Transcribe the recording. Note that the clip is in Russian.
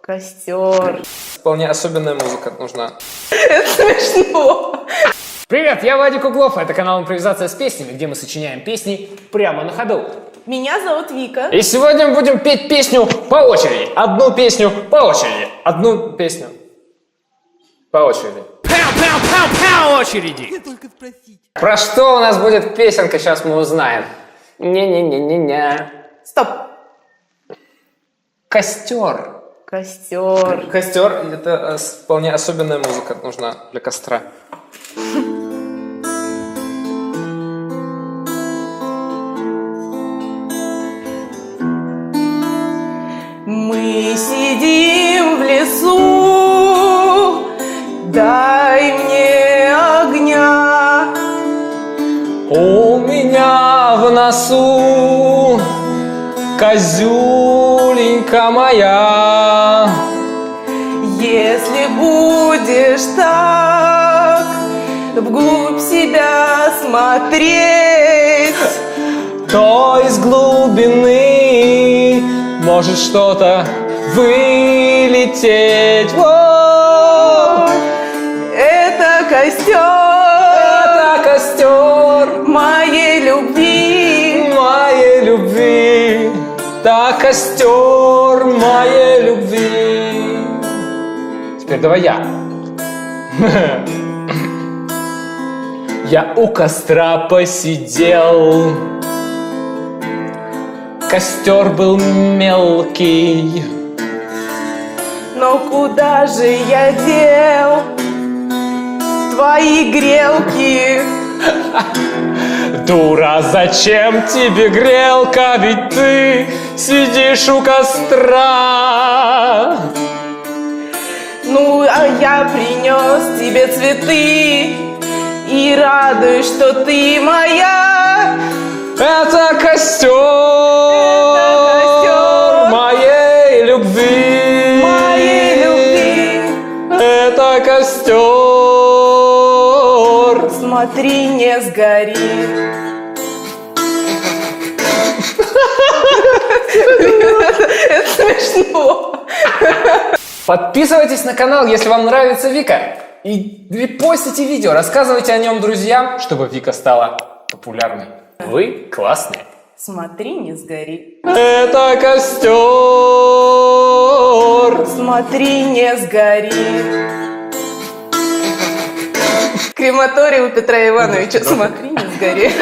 Костер. Вполне особенная музыка нужна. Это смешно. Привет, я Вадик Углов, это канал «Импровизация с песнями», где мы сочиняем песни прямо на ходу. Меня зовут Вика. И сегодня мы будем петь песню по очереди. Одну песню по очереди. Одну песню по очереди. По очереди. Про что у нас будет песенка, сейчас мы узнаем. Не-не-не-не-не. Стоп. Костер. Костер. Костер — это вполне особенная музыка нужна для костра. Мы сидим в лесу, дай мне огня. У меня в носу козюленька моя. Если будешь так вглубь себя смотреть, То из глубины может что-то вылететь. О, это костер это костер моей любви. моей любви. Так костер моей любви. Теперь давай я. Я у костра посидел. Костер был мелкий. Но куда же я дел твои грелки? Дура, зачем тебе грелка? Ведь ты сидишь у костра. Ну, а я принес тебе цветы и радуюсь, что ты моя. Это костер моей любви. Моей любви. Это костер. Смотри, не сгори. Это смешно. Подписывайтесь на канал, если вам нравится Вика. И репостите видео, рассказывайте о нем друзьям, чтобы Вика стала популярной. Вы классные. Смотри, не сгори. Это костер. Смотри, не сгори. Крематорий у Петра Ивановича. Смотри, не сгори.